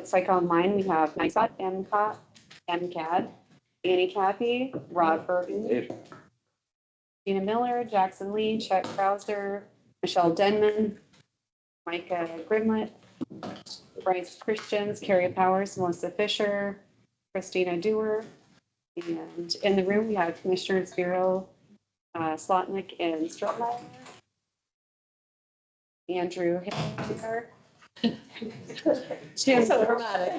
Looks like online we have NICOT, MCAD, Annie Cappy, Rod Burton, Gina Miller, Jackson Lee, Chet Krauser, Michelle Denman, Micah Grimlett, Bryce Christians, Carrie Powers, Melissa Fisher, Christina Dewar. And in the room, we have Commissioners Bureau, Slotnick and Strohmeyer, Andrew Hiller, Jim, so dramatic.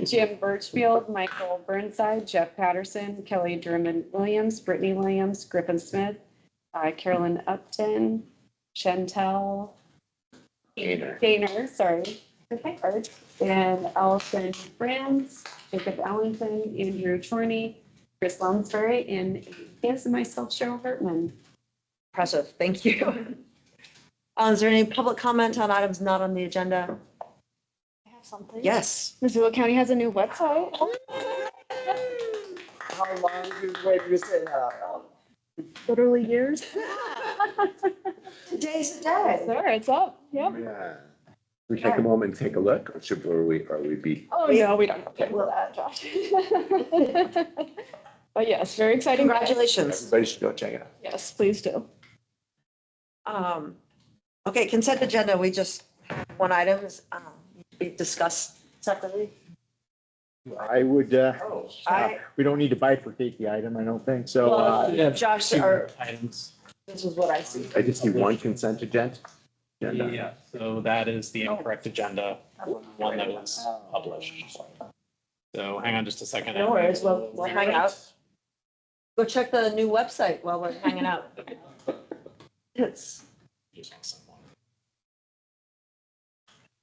Jim Birchfield, Michael Burnside, Jeff Patterson, Kelly Drummond Williams, Brittany Williams, Griffin Smith, Carolyn Upton, Chantel Gaynor, sorry, and Allison Brands, Jacob Allenson, Andrew Chorney, Chris Lounsbury, and yes, and myself, Cheryl Hartman. Impressive, thank you. Is there any public comment on items not on the agenda? I have something. Yes. Missoula County has a new website. How long did you wait to say that? Literally years. Today's the day. There, it's up. Yep. Yeah. We take a moment and take a look, or should we be? Oh, no, we don't have to do that, Josh. But yes, very exciting. Congratulations. Everybody should go check it out. Yes, please do. Okay, consent agenda, we just, one item is, we discussed separately. I would, I- we don't need to bifurcate the item, I don't think, so, Josh, or, Items. this is what I see. I just need one consent agenda. Yeah, so that is the incorrect agenda, one that was published. So hang on just a second. No worries, we'll hang out. Go check the new website while we're hanging out. It's,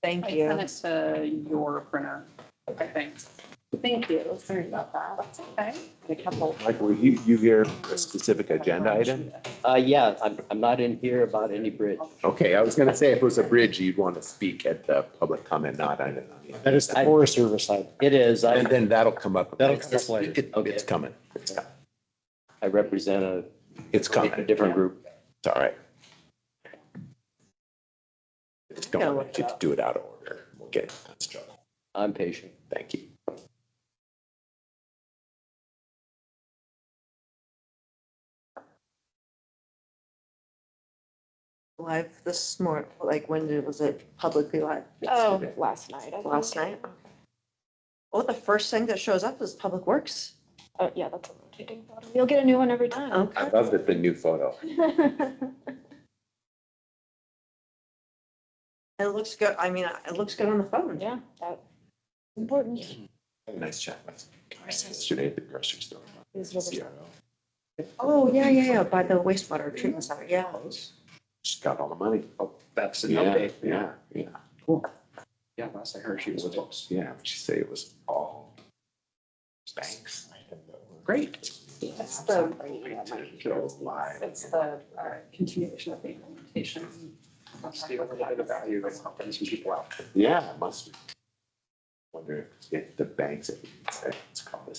thank I you. sent it to your printer, I think. Thank you. Sorry about that. That's okay. A couple. Like, were you here for a specific agenda item? Yeah, I'm not in here about any bridge. Okay, I was gonna say if it was a bridge, you'd want to speak at the public comment, not on it. that is the Forest Service side. It is, And I then that'll come up. That'll come up later. It's coming. It's coming. represent a It's coming. different group. It's all right. Just don't want you to do it out of order. We'll get it. That's trouble. I'm patient. Thank you. Live this morning, like when was it publicly live? Oh, last night. I think. Last night? Oh, the first thing that shows up is Public Works. Oh, yeah, that's a rotating photo. You'll get a new one every time. Okay. I love that the new photo. It looks good. I mean, it looks good on the phone. Yeah, that's important. Had a nice chat with guys yesterday at the grocery store. These are the- CRO. Oh, yeah, by the wastewater treatment center, yeah. She's got all the money. Oh, that's an Yeah, update. yeah. Yeah, last I heard she was close. Yeah, she said it was all banks. Great. It's the it's the continuation of the implementation. Still a little bit of value that's helping some people out. Yeah, it must be. Wonder if the banks, it's called a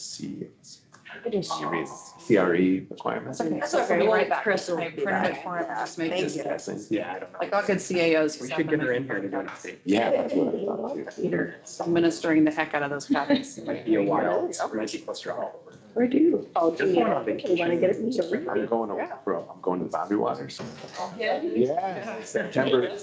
CRE requirements. That's okay, right back. Chris will I be printed it back. for him, just make Thank this you. Guessing. Yeah, I don't know. like all good CAOs. We should get her in here to do it. Yeah, that's what I thought too. Peter administering the heck out of those patents. Might be a while. It's might be close to all over. Where do you? Oh, Just going on vacation. Want to get it? I'm going to the Boundary Waters. Yeah, September.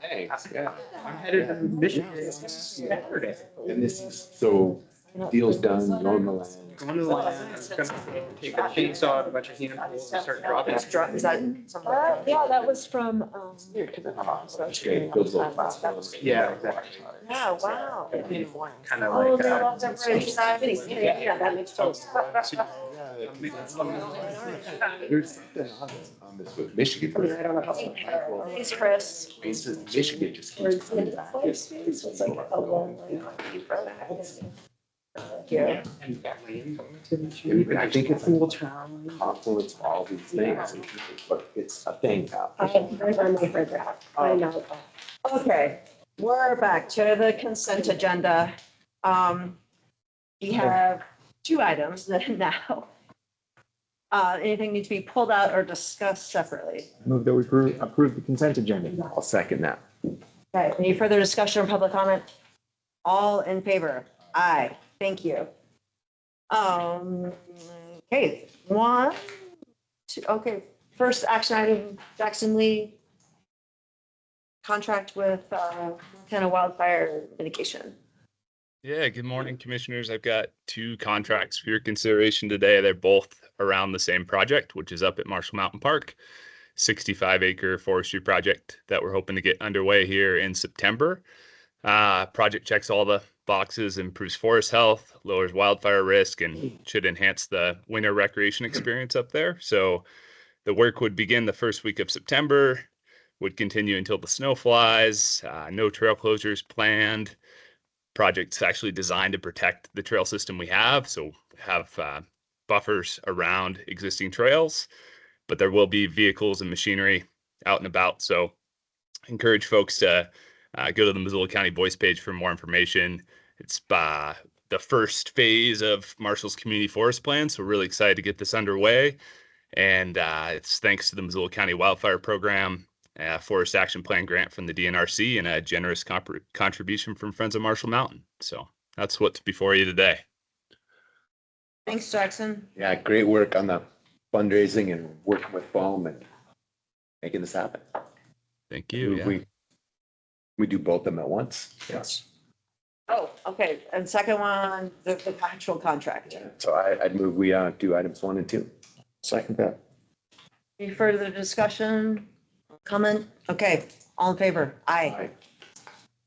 Thanks, yeah. I'm headed to Michigan Saturday. And this is, so deal's done, going to land. Going to the land. It's gonna take a chainsaw and a bunch of handfuls and start dropping. Is that something? Yeah, that was from, That's great. Those little files. Yeah, exactly. Yeah, wow. Kind of oh, like. they love their bridge. Yeah, that makes sense. There's something on this with Michigan. I don't know how. Thanks, Chris. Michigan just keeps coming back. It's like a long Yeah. I think it's a confluence of all these things, but it's a thing now. I know. Okay, we're back to the consent agenda. We have two items that now. Anything need to be pulled out or discussed separately? Move that we approve the consent agenda. I'll second that. Okay, any further discussion or public comment? All in favor? Aye, thank you. Okay, one, two, okay, first action item, Jackson Lee. Contract with Montana Wildfire Mitigation. Yeah, good morning, commissioners. I've got two contracts for your consideration today. They're both around the same project, which is up at Marshall Mountain Park, 65-acre forestry project that we're hoping to get underway here in September. Project checks all the boxes, improves forest health, lowers wildfire risk, and should enhance the winter recreation experience up there. So the work would begin the first week of September, would continue until the snow flies, no trail closures planned. Project's actually designed to protect the trail system we have, so have buffers around existing trails, but there will be vehicles and machinery out and about. So encourage folks to go to the Missoula County Voice page for more information. It's the first phase of Marshall's Community Forest Plan, so we're really excited to get this underway. And it's thanks to the Missoula County Wildfire Program, Forest Action Plan grant from the DNRC, and a generous contribution from Friends of Marshall Mountain. So that's what's before you today. Thanks, Jackson. Yeah, great work on the fundraising and working with foam and making this happen. Thank you. Yeah. We do both of them at once. Yes. Oh, okay, and second one, the actual contract. So I'd move we do items 1 and 2. Second that. Any further discussion, comment? Okay, all in favor? Aye. Aye.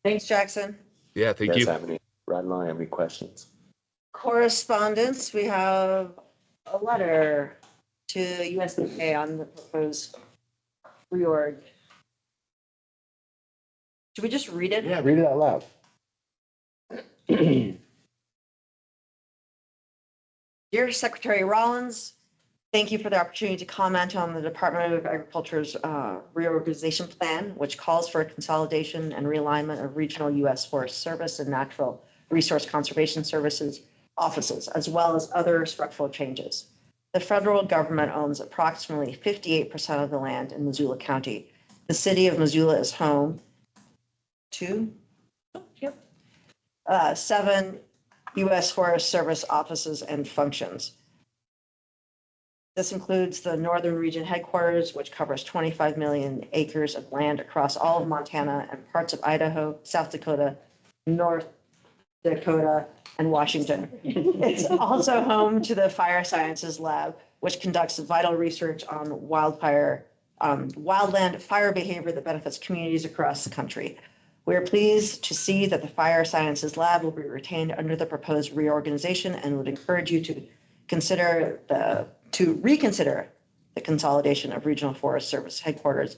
Thanks, Jackson. Yeah, You thank guys you. have any, Rod and I have any questions? Correspondence, we have a letter to USDA on the proposed reorg. Should we just read it? Yeah, read it out loud. Dear Secretary Rollins, thank you for the opportunity to comment on the Department of Agriculture's reorganization plan, which calls for a consolidation and realignment of regional U.S. Forest Service and Natural Resource Conservation Services offices, as well as other structural changes. The federal government owns approximately 58% of the land in Missoula County. The city of Missoula is home to 7 U.S. Forest Service offices and functions. This includes the Northern Region Headquarters, which covers 25 million acres of land across all of Montana and parts of Idaho, South Dakota, North Dakota, and Washington. It's also home to the Fire Sciences Lab, which conducts vital research on wildland fire behavior that benefits communities across the country. We are pleased to see that the Fire Sciences Lab will be retained under the proposed reorganization and would encourage you to reconsider the consolidation of Regional Forest Service headquarters.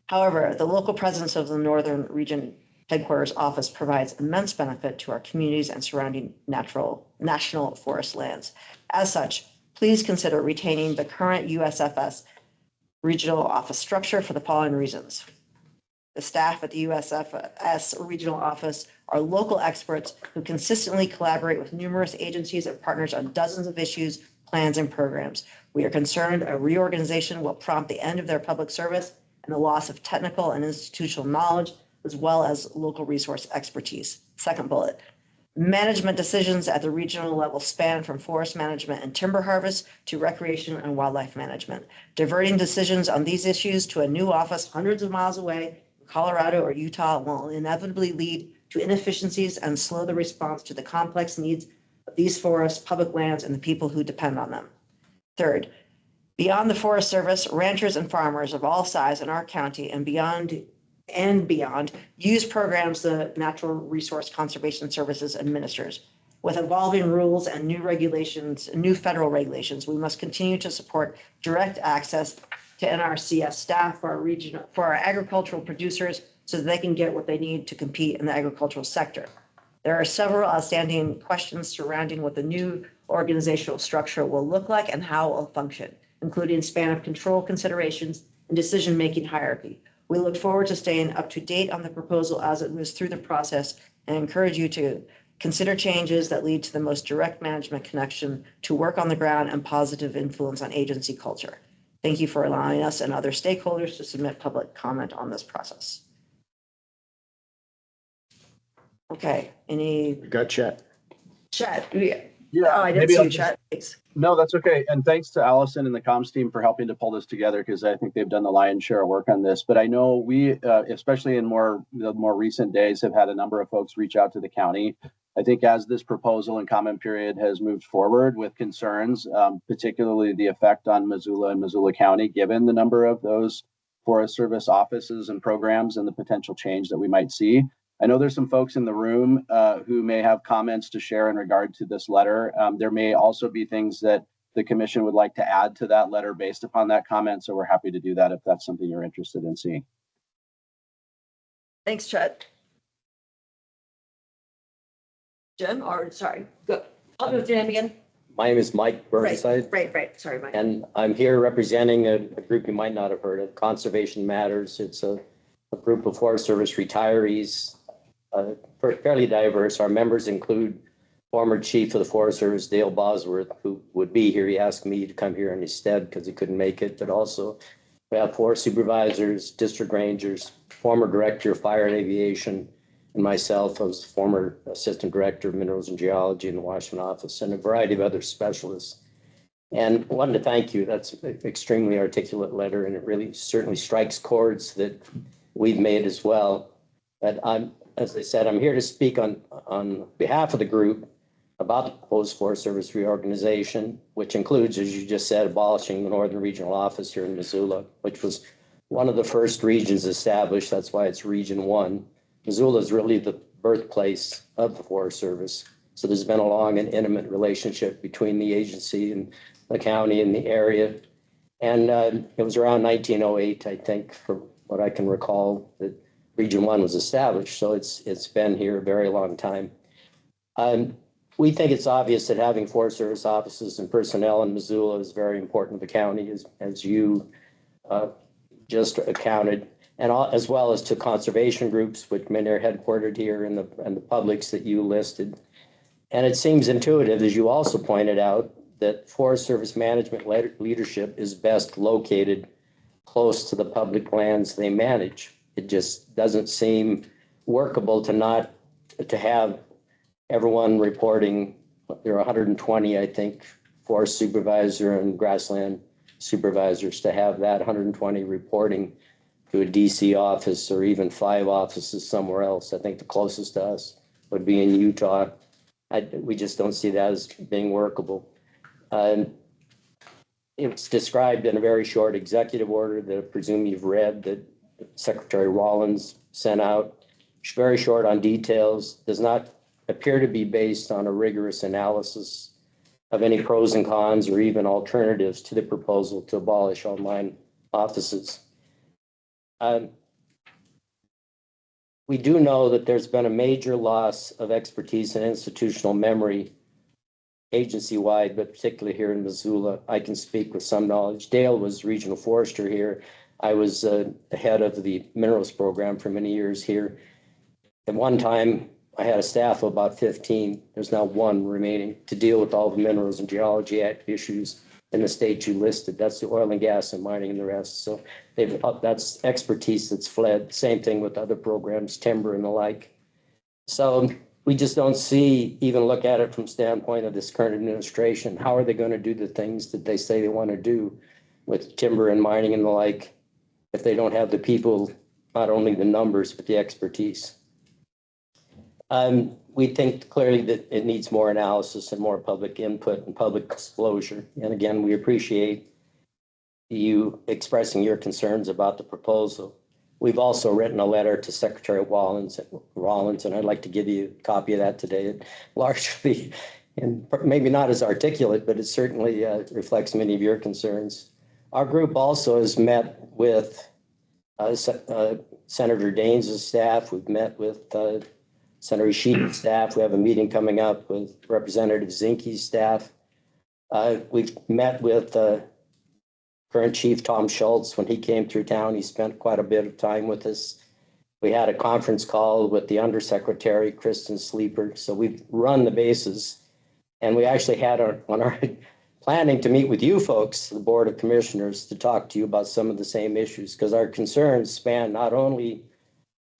However, the local presence of the Northern Region Headquarters Office provides immense benefit to our communities and surrounding national forest lands. As such, please consider retaining the current USFS regional office structure for the following reasons. The staff at the USFS regional office are local experts who consistently collaborate with numerous agencies and partners on dozens of issues, plans, and programs. We are concerned a reorganization will prompt the end of their public service and the loss of technical and institutional knowledge, as well as local resource expertise. Second bullet, management decisions at the regional level span from forest management and timber harvest to recreation and wildlife management. Diverting decisions on these issues to a new office hundreds of miles away, Colorado or Utah, will inevitably lead to inefficiencies and slow the response to the complex needs of these forests, public lands, and the people who depend on them. Third, beyond the Forest Service, ranchers and farmers of all size in our county and beyond use programs the Natural Resource Conservation Services administers. With evolving rules and new federal regulations, we must continue to support direct access to NRCS staff for our agricultural producers so that they can get what they need to compete in the agricultural sector. There are several outstanding questions surrounding what the new organizational structure will look like and how it will function, including span of control considerations and decision-making hierarchy. We look forward to staying up to date on the proposal as it moves through the process and encourage you to Consider changes that lead to the most direct management connection to work on the ground and positive influence on agency culture. Thank you for allowing us and other stakeholders to submit public comment on this process. Okay, any Got Chet. chat? Yeah, Oh, I didn't maybe see I'll you just- chat. Thanks. No, that's okay. And thanks to Allison and the comms team for helping to pull this together because I think they've done the lion's share of work on this. But I know we, especially in the more recent days, have had a number of folks reach out to the county. I think as this proposal and comment period has moved forward with concerns, particularly the effect on Missoula and Missoula County, given the number of those Forest Service offices and programs and the potential change that we might see. I know there's some folks in the room who may have comments to share in regard to this letter. There may also be things that the commission would like to add to that letter based upon that comment. So we're happy to do that if that's something you're interested in seeing. Thanks, Chet. Jim, or sorry, go. Help me with your name again. My name is Mike Burnside, Right. Sorry, Mike. and I'm here representing a group you might not have heard of, Conservation Matters. It's a group of Forest Service retirees, fairly diverse. Our members include former Chief of the Forest Service, Dale Bosworth, who would be here. He asked me to come here in his stead because he couldn't make it, but also we have forest supervisors, district rangers, former Director of Fire and Aviation, and myself as former Assistant Director of Minerals and Geology in the Washington office, and a variety of other specialists. And I wanted to thank you. That's an extremely articulate letter, and it really certainly strikes chords that we've made as well. But as I said, I'm here to speak on behalf of the group about the proposed Forest Service reorganization, which includes, as you just said, abolishing the Northern Regional Office here in Missoula, which was one of the first regions established. That's why it's Region 1. Missoula is really the birthplace of the Forest Service. So there's been a long and intimate relationship between the agency and the county and the area. And it was around 1908, I think, from what I can recall, that Region 1 was established. So it's been here a very long time. We think it's obvious that having Forest Service offices and personnel in Missoula is very important to the county, as you just accounted, and as well as to conservation groups, which many are headquartered here, and the publics that you listed. And it seems intuitive, as you also pointed out, that Forest Service management leadership is best located close to the public lands they manage. It just doesn't seem workable to have everyone reporting. There are 120, I think, forest supervisor and grassland supervisors, to have that 120 reporting to a DC office or even 5 offices somewhere else. I think the closest to us would be in Utah. We just don't see that as being workable. It's described in a very short executive order that I presume you've read, that Secretary Rollins sent out. It's very short on details, does not appear to be based on a rigorous analysis of any pros and cons or even alternatives to the proposal to abolish online offices. We do know that there's been a major loss of expertise and institutional memory agency-wide, but particularly here in Missoula. I can speak with some knowledge. Dale was regional forester here. I was the head of the minerals program for many years here. At one time, I had a staff of about 15. There's now 1 remaining to deal with all the minerals and geology issues in the state you listed. That's the oil and gas and mining and the rest. So that's expertise that's fled. Same thing with other programs, timber and the like. So we just don't even look at it from standpoint of this current administration. How are they going to do the things that they say they want to do with timber and mining and the like if they don't have the people, not only the numbers, but the expertise? We think clearly that it needs more analysis and more public input and public disclosure. And again, we appreciate you expressing your concerns about the proposal. We've also written a letter to Secretary Rollins, and I'd like to give you a copy of that today. It largely, and maybe not as articulate, but it certainly reflects many of your concerns. Our group also has met with Senator Daines' staff. We've met with Senator Sheehan's staff. We have a meeting coming up with Representative Zinke's staff. We've met with current Chief Tom Schultz. When he came through town, he spent quite a bit of time with us. We had a conference call with the Undersecretary, Kristen Sleeper. So we've run the bases. And we actually had on our planning to meet with you folks, the Board of Commissioners, to talk to you about some of the same issues, because our concerns span not only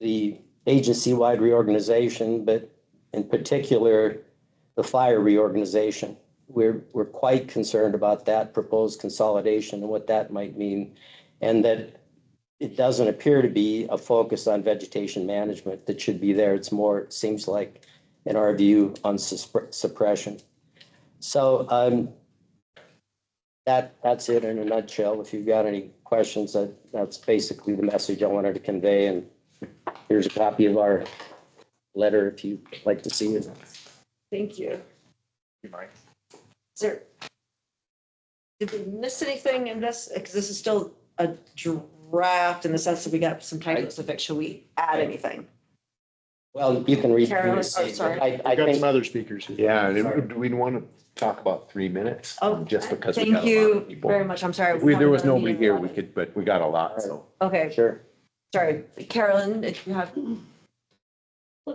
the agency-wide reorganization, but in particular, the fire reorganization. We're quite concerned about that proposed consolidation and what that might mean, and that it doesn't appear to be a focus on vegetation management that should be there. It's more, it seems like, in our view, on suppression. So that's it in a nutshell. If you've got any questions, that's basically the message I wanted to convey. And here's a copy of our letter if you'd like to see it. Thank you. You might. Is there, did we miss anything in this? Because this is still a draft in the sense that we got some typos to fix. Should we add anything? Well, you can read. Carolyn, through oh, this. sorry. I We've got think some other speakers here. Yeah, and do we want to talk about 3 minutes? Oh, Just because we thank got a lot you of people. very much. I'm sorry. If there was have another nobody meeting here, at we 11. could, but we got a lot, so. Okay, sure. sorry. Carolyn, if you have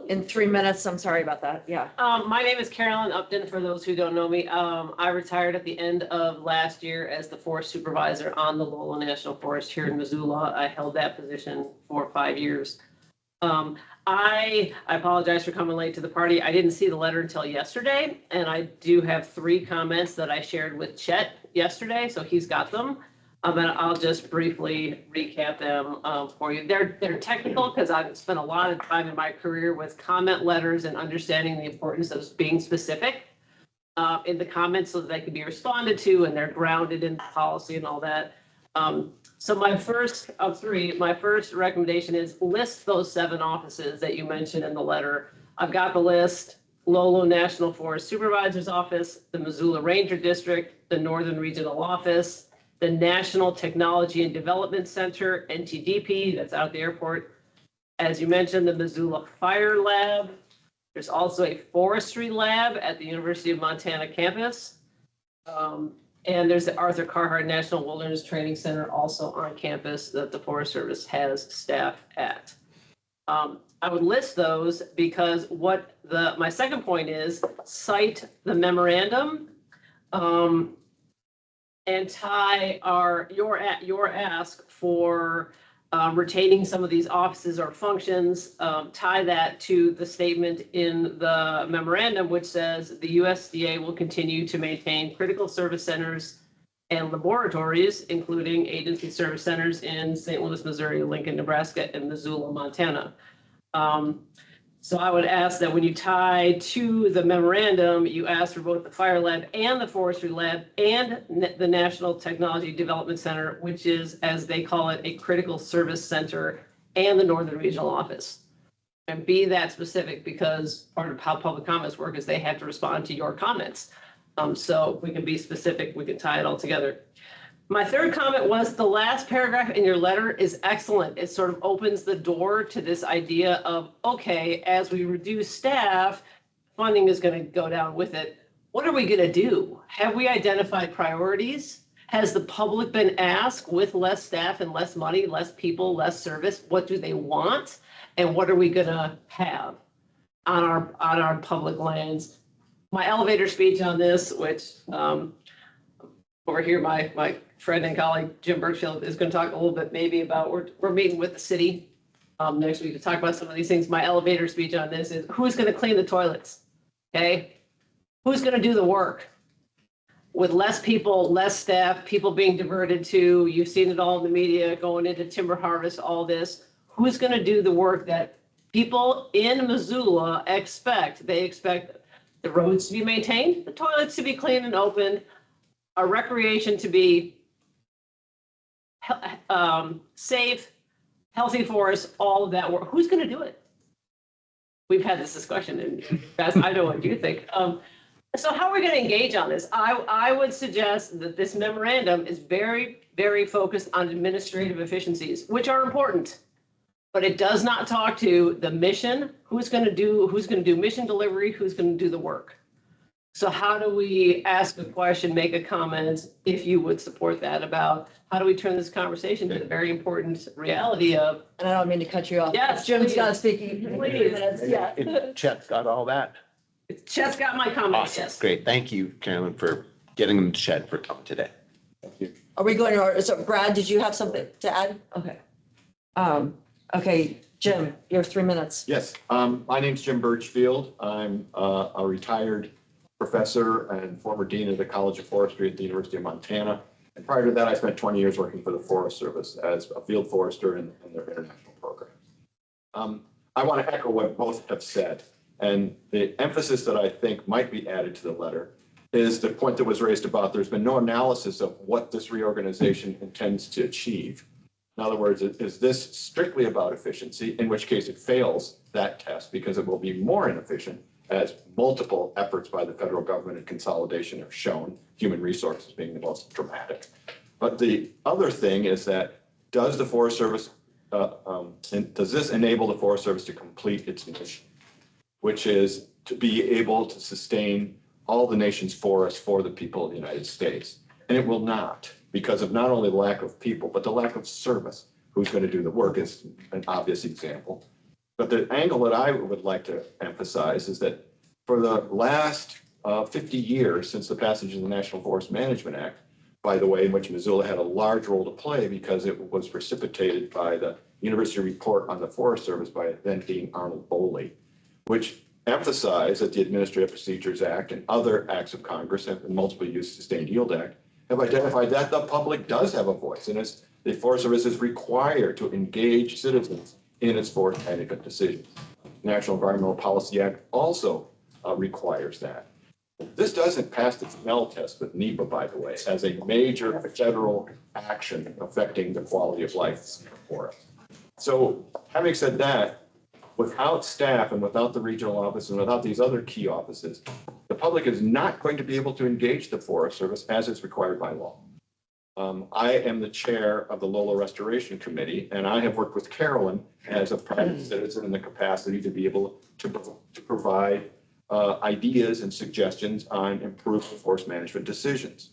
in 3 minutes, I'm sorry about that. Yeah. My name is Carolyn Upton, for those who don't know me. I retired at the end of last year as the forest supervisor on the Lolo National Forest here in Missoula. I held that position for 5 years. I apologize for coming late to the party. I didn't see the letter until yesterday, and I do have 3 comments that I shared with Chet yesterday, so he's got them. And I'll just briefly recap them for you. They're technical because I've spent a lot of time in my career with comment letters and understanding the importance of being specific in the comments so that they can be responded to and they're grounded in policy and all that. So my first of 3, my first recommendation is list those 7 offices that you mentioned in the letter. I've got the list: Lolo National Forest Supervisor's Office, the Missoula Ranger District, the Northern Regional Office, the National Technology and Development Center, NTDP, that's out at the airport. As you mentioned, the Missoula Fire Lab. There's also a forestry lab at the University of Montana campus. And there's the Arthur Carhart National Wilderness Training Center also on campus that the Forest Service has staff at. I would list those because my second point is cite the memorandum and tie your ask for retaining some of these offices or functions, tie that to the statement in the memorandum, which says the USDA will continue to maintain critical service centers and laboratories, including agency service centers in St. Louis, Missouri, Lincoln, Nebraska, and Missoula, Montana. So I would ask that when you tie to the memorandum, you ask for both the fire lab and the forestry lab and the National Technology Development Center, which is, as they call it, a critical service center, and the Northern Regional Office. And be that specific, because part of how public comments work is they have to respond to your comments. So if we can be specific, we can tie it all together. My third comment was the last paragraph in your letter is excellent. It sort of opens the door to this idea of, okay, as we reduce staff, funding is going to go down with it. What are we going to do? Have we identified priorities? Has the public been asked, with less staff and less money, less people, less service, what do they want? And what are we going to have on our public lands? My elevator speech on this, which over here, my friend and colleague Jim Birchfield is going to talk a little bit maybe about, we're meeting with the city next week to talk about some of these things. My elevator speech on this is who's going to clean the toilets? Okay, who's going to do the work? With less people, less staff, people being diverted to, you've seen it all in the media, going into timber harvest, all this. Who's going to do the work that people in Missoula expect? They expect the roads to be maintained, the toilets to be clean and open, our recreation to be safe, healthy forests, all of that work. Who's going to do it? We've had this discussion, and guys, I know what you think. So how are we going to engage on this? I would suggest that this memorandum is very, very focused on administrative efficiencies, which are important, but it does not talk to the mission. Who's going to do mission delivery? Who's going to do the work? So how do we ask a question, make a comment, if you would support that, about how do we turn this conversation to the very important reality of, And I don't mean to cut you off. Yes, Jim's please. got to speak in 3 Please. minutes, yeah. And Chet got all that? Chet's got my comments, Awesome, yes. great. Thank you, Carolyn, for getting them to Chet for coming today. Thank you. Are we going to, so Brad, did you have something to add? Okay. Okay, Jim, you have 3 minutes. Yes, my name's Jim Birchfield. I'm a retired professor and former dean of the College of Forestry at the University of Montana. And prior to that, I spent 20 years working for the Forest Service as a field forester in their international program. I want to echo what both have said. And the emphasis that I think might be added to the letter is the point that was raised about there's been no analysis of what this reorganization intends to achieve. In other words, is this strictly about efficiency, in which case it fails that test because it will be more inefficient, as multiple efforts by the federal government and consolidation have shown, human resources being the most dramatic. But the other thing is that does the Forest Service, does this enable the Forest Service to complete its mission, which is to be able to sustain all the nation's forests for the people of the United States? And it will not, because of not only the lack of people, but the lack of service. Who's going to do the work is an obvious example. But the angle that I would like to emphasize is that for the last 50 years since the passage of the National Forest Management Act, by the way, in which Missoula had a large role to play because it was precipitated by the University Report on the Forest Service by then Dean Arnold Boley, which emphasized that the Administrative Procedures Act and other acts of Congress and the Multiple Use Sustained Yield Act have identified that the public does have a voice, and the Forest Service is required to engage citizens in its forest management decisions. The National Environmental Policy Act also requires that. This doesn't pass the smell test with NEPA, by the way, as a major federal action affecting the quality of life for us. So having said that, without staff and without the regional office and without these other key offices, the public is not going to be able to engage the Forest Service as is required by law. I am the chair of the Lola Restoration Committee, and I have worked with Carolyn as a private citizen in the capacity to be able to provide ideas and suggestions on improved forest management decisions.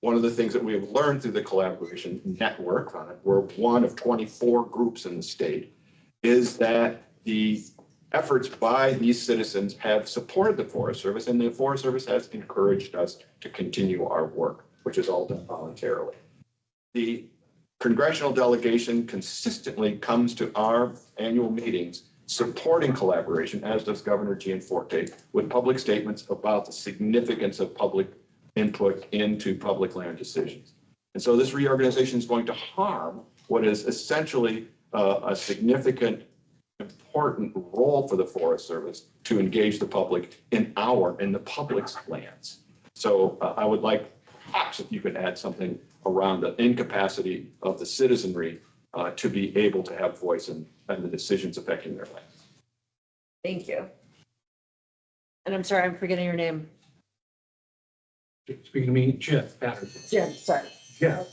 One of the things that we have learned through the collaboration network on it, we're one of 24 groups in the state, is that the efforts by these citizens have supported the Forest Service, and the Forest Service has encouraged us to continue our work, which is all done voluntarily. The congressional delegation consistently comes to our annual meetings supporting collaboration, as does Governor Gianforte, with public statements about the significance of public input into public land decisions. And so this reorganization is going to harm what is essentially a significant, important role for the Forest Service to engage the public in the public's lands. So I would like perhaps if you could add something around the incapacity of the citizenry to be able to have voice in the decisions affecting their land. Thank you. And I'm sorry, I'm forgetting your name. Speaking to me, Jeff Patterson. Jim, sorry. Jeff.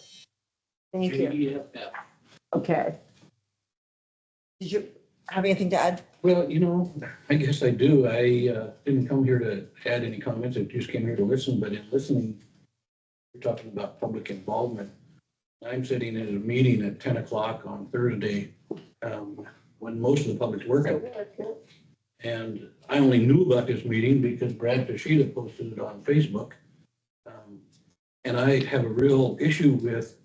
Thank you. J-E-F-F. Okay. Did you have anything to add? Well, I guess I do. I didn't come here to add any comments. I just came here to listen, but in listening, you're talking about public involvement. I'm sitting in a meeting at 10 o'clock on Thursday when most of the public's working. And I only knew about this meeting because Brad Tashida posted it on Facebook. And I have a real issue with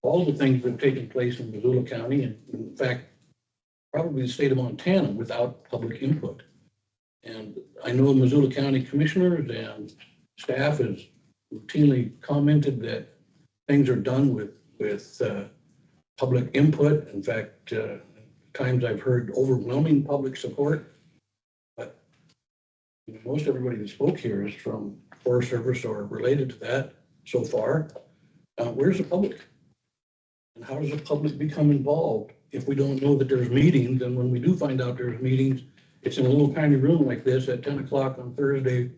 all the things that have taken place in Missoula County, and in fact, probably the state of Montana, without public input. And I know Missoula County commissioners and staff has routinely commented that things are done with public input. In fact, times I've heard overwhelming public support. But most everybody that spoke here is from Forest Service or related to that so far. Where's the public? And how does the public become involved if we don't know that there's meetings? And when we do find out there's meetings, it's in a little tiny room like this at 10 o'clock on Thursday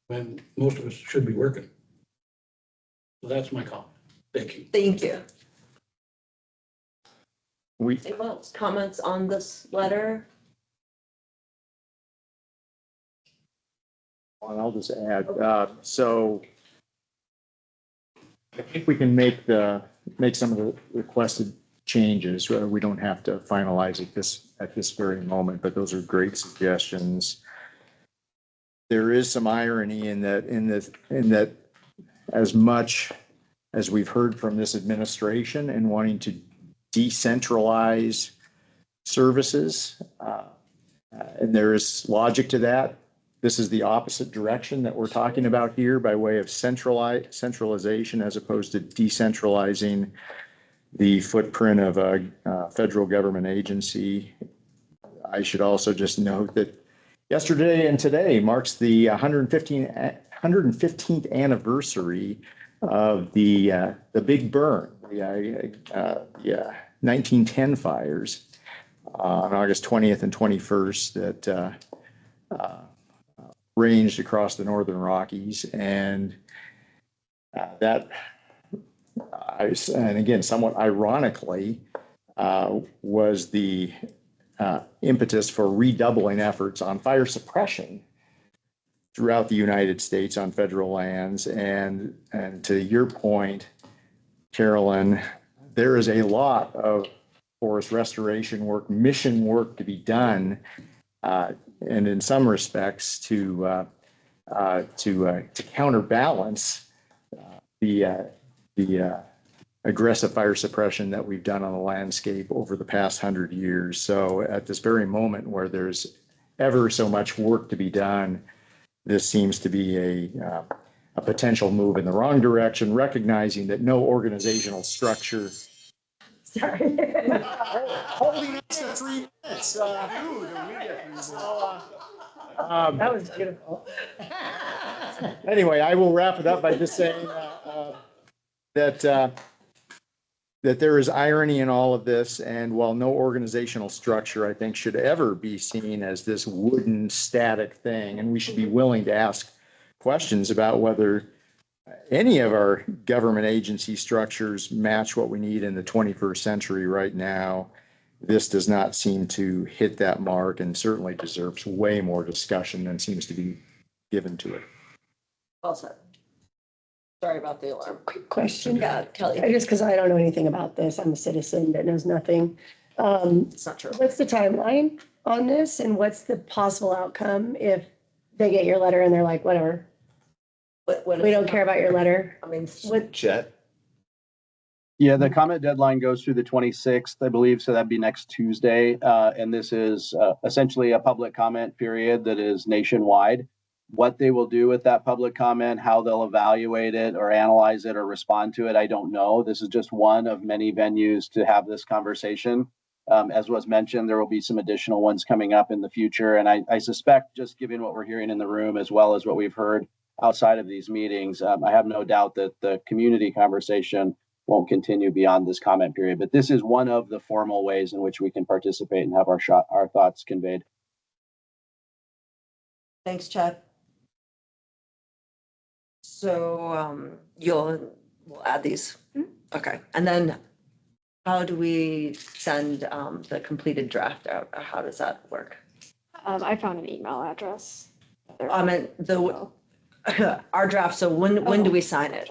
when most of us should be working. So that's my comment. Thank you. Thank you. We, Anyone else comments on this letter? And I'll just add, so I think we can make some of the requested changes. We don't have to finalize it at this very moment, but those are great suggestions. There is some irony in that as much as we've heard from this administration and wanting to decentralize services, and there is logic to that. This is the opposite direction that we're talking about here by way of centralization as opposed to decentralizing the footprint of a federal government agency. I should also just note that yesterday and today marks the 115th anniversary of the Big Burn, the 1910 fires on August 20th and 21st that ranged across the Northern Rockies, and and again, somewhat ironically, was the impetus for redoubling efforts on fire suppression throughout the United States on federal lands. And to your point, Carolyn, there is a lot of forest restoration work, mission work to be done, and in some respects to counterbalance the aggressive fire suppression that we've done on the landscape over the past 100 years. So at this very moment where there's ever so much work to be done, this seems to be a potential move in the wrong direction, recognizing that no organizational structure. Sorry. Holding us to 3 minutes. That was beautiful. Anyway, I will wrap it up by just saying that there is irony in all of this, and while no organizational structure, I think, should ever be seen as this wooden static thing, and we should be willing to ask questions about whether any of our government agency structures match what we need in the 21st century right now. This does not seem to hit that mark, and certainly deserves way more discussion than seems to be given to it. Well said. Sorry about the alarm. Quick question. Yeah, Kelly. Just because I don't know anything about this, I'm a citizen that knows nothing. It's not true. What's the timeline on this, and what's the possible outcome if they get your letter and they're like, whatever, we don't care about your letter? I mean, What, Chet? Yeah, the comment deadline goes through the 26th, I believe, so that'd be next Tuesday. And this is essentially a public comment period that is nationwide. What they will do with that public comment, how they'll evaluate it or analyze it or respond to it, I don't know. This is just one of many venues to have this conversation. As was mentioned, there will be some additional ones coming up in the future. And I suspect, just given what we're hearing in the room, as well as what we've heard outside of these meetings, I have no doubt that the community conversation won't continue beyond this comment period. But this is one of the formal ways in which we can participate and have our thoughts conveyed. thanks, Chad. So we'll add these. Okay. And then how do we send the completed draft out? Or how does that work? I found an email address. And our draft, so when do we sign it?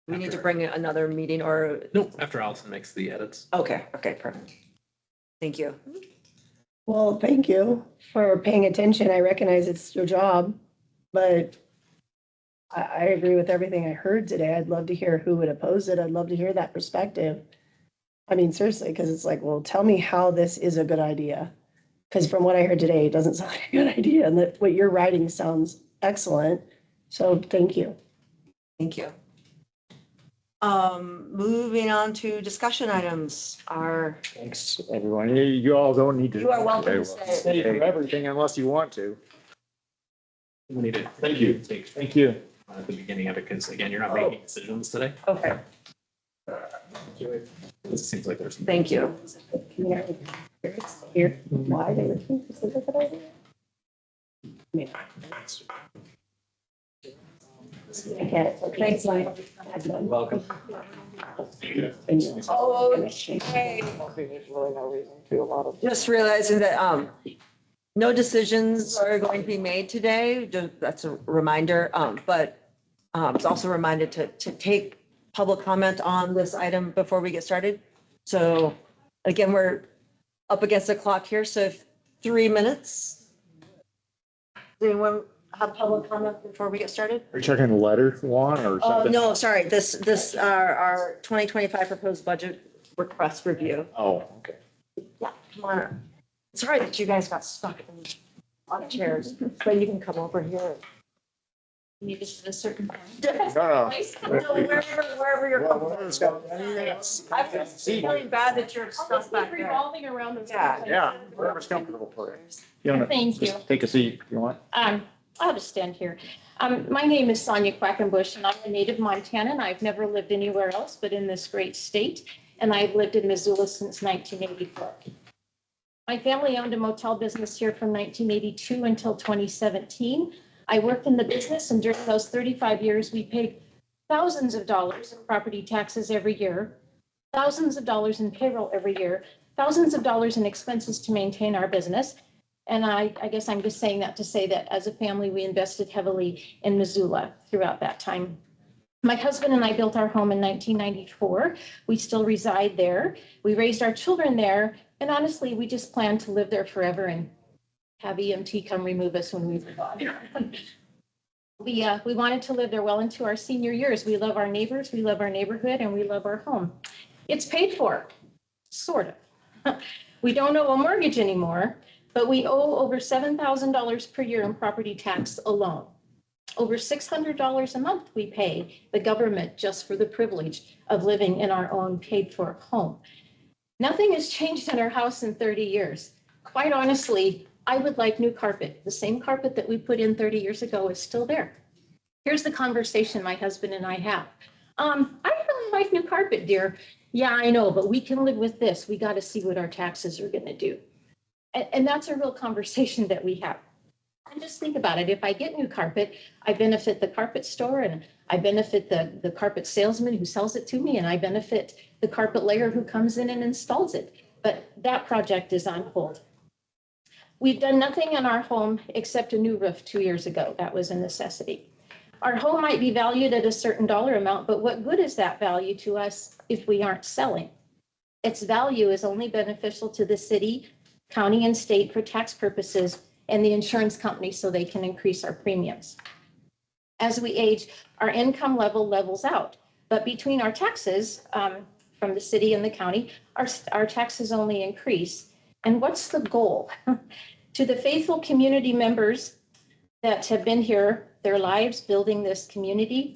We need to bring another meeting or? Nope, after Allison makes the edits. Okay, perfect. Thank you. well, thank you for paying attention. I recognize it's your job, but I agree with everything I heard today. I'd love to hear who would oppose it. I'd love to hear that perspective. I mean, seriously, because it's like, well, tell me how this is a good idea. Because from what I heard today, it doesn't sound like a good idea, and that what you're writing sounds excellent. So thank you. Thank you. Moving on to discussion items. Thanks, everyone. You all don't need to. You are welcome to stay. Stay for everything unless you want to. We need to. Thank you. Thank you. At the beginning of it, because again, you're not making decisions today. Okay, It seems like there's. thank you. Here, why they would think this is a good idea. I mean, I can't. Thanks, Mike. Welcome. Oh, just realizing that No decisions are going to be made today. That's a reminder. But it's also a reminder to take public comment on this item before we get started. So again, we're up against the clock here. So if 3 minutes. Does anyone have public comment before we get started? Are you checking the letter, Juan, or Oh, something? no, sorry. This, our 2025 proposed budget request review. Oh, okay. Yeah, come on. Sorry that you guys got stuck in on chairs, but you can come over here. You just a certain. No, No, wherever you're comfortable. I'm feeling bad that you're stuck back there. Revolving around the. Yeah. wherever's comfortable for you. Thank you. Just take a seat if you want. I'll just stand here. My name is Sonia Quackenbush, and I'm a native Montanan. I've never lived anywhere else but in this great state, and I've lived in Missoula since 1984. My family owned a motel business here from 1982 until 2017. I worked in the business, and during those 35 years, we paid thousands of dollars in property taxes every year, thousands of dollars in payroll every year, thousands of dollars in expenses to maintain our business. And I guess I'm just saying that to say that as a family, we invested heavily in Missoula throughout that time. My husband and I built our home in 1994. We still reside there. We raised our children there. And honestly, we just plan to live there forever and have EMT come remove us when we move on. We wanted to live there well into our senior years. We love our neighbors, we love our neighborhood, and we love our home. It's paid for, sort of. We don't owe a mortgage anymore, but we owe over $7,000 per year in property tax alone. Over $600 a month we pay the government just for the privilege of living in our own paid-for home. Nothing has changed in our house in 30 years. Quite honestly, I would like new carpet. The same carpet that we put in 30 years ago is still there. Here's the conversation my husband and I have. I really like new carpet, dear. Yeah, I know, but we can live with this. We got to see what our taxes are going to do. And that's a real conversation that we have. And just think about it. If I get new carpet, I benefit the carpet store, and I benefit the carpet salesman who sells it to me, and I benefit the carpet layer who comes in and installs it. But that project is on hold. We've done nothing in our home except a new roof 2 years ago. That was a necessity. Our home might be valued at a certain dollar amount, but what good is that value to us if we aren't selling? Its value is only beneficial to the city, county, and state for tax purposes, and the insurance company so they can increase our premiums. As we age, our income level levels out, but between our taxes from the city and the county, our taxes only increase. And what's the goal? To the faithful community members that have been here their lives building this community,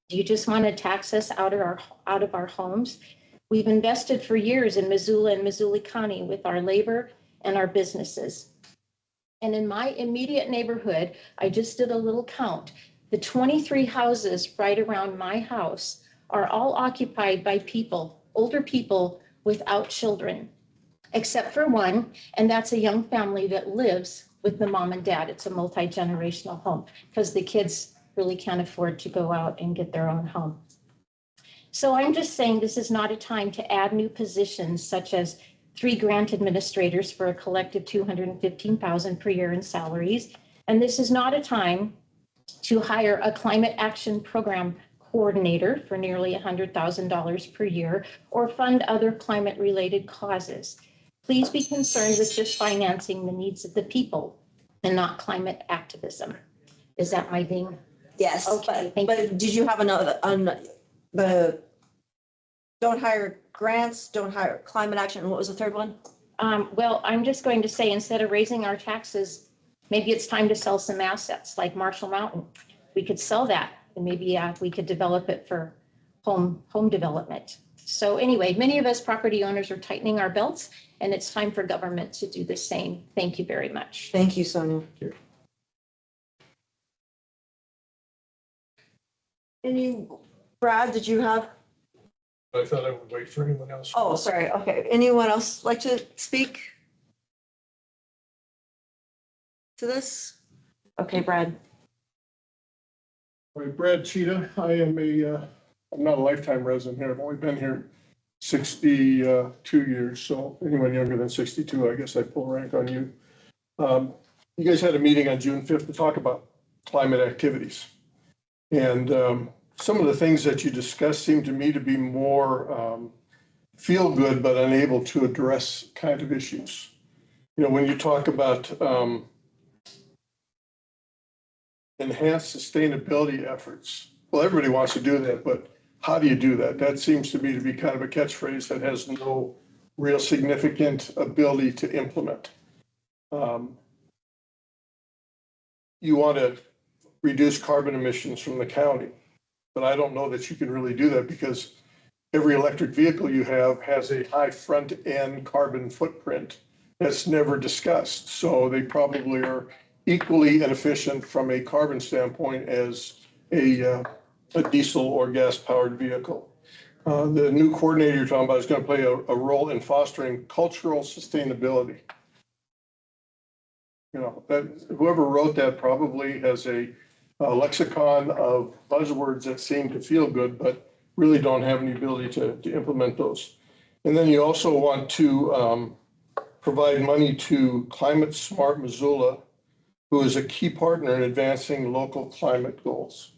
do you just want to tax us out of our homes? We've invested for years in Missoula and Missoula County with our labor and our businesses. And in my immediate neighborhood, I just did a little count. The 23 houses right around my house are all occupied by people, older people without children, except for one, and that's a young family that lives with the mom and dad. It's a multi-generational home because the kids really can't afford to go out and get their own home. So I'm just saying this is not a time to add new positions such as 3 grant administrators for a collective $215,000 per year in salaries. And this is not a time to hire a climate action program coordinator for nearly $100,000 per year or fund other climate related causes. Please be concerned with just financing the needs of the people and not climate activism. Is that my thing? Yes, Okay, thank but did you have another, don't hire grants, don't hire climate action, and what was the third one? Well, I'm just going to say, instead of raising our taxes, maybe it's time to sell some assets like Marshall Mountain. We could sell that and maybe we could develop it for home development. So anyway, many of us property owners are tightening our belts, and it's time for government to do the same. Thank you very much. Thank you, Sonia. Brad, did you have? I thought I would wait for anyone else. Oh, sorry. Okay. Anyone else like to speak to this? Okay, Brad. All right, Brad Cheetah. I am I'm not a lifetime resident here. I've only been here 62 years. So anyone younger than 62, I guess I pull rank on you. You guys had a meeting on June 5th to talk about climate activities. And some of the things that you discussed seem to me to be more feel good, but unable to address kind of issues. You know, when you talk about enhanced sustainability efforts, well, everybody wants to do that, but how do you do that? That seems to me to be kind of a catchphrase that has no real significant ability to implement. You want to reduce carbon emissions from the county, but I don't know that you can really do that because every electric vehicle you have has a high front end carbon footprint that's never discussed. So they probably are equally inefficient from a carbon standpoint as a diesel or gas powered vehicle. The new coordinator you're talking about is going to play a role in fostering cultural sustainability. You know, that whoever wrote that probably has a lexicon of buzzwords that seem to feel good, but really don't have any ability to implement those. And then you also want to provide money to Climate Smart Missoula, who is a key partner in advancing local climate goals.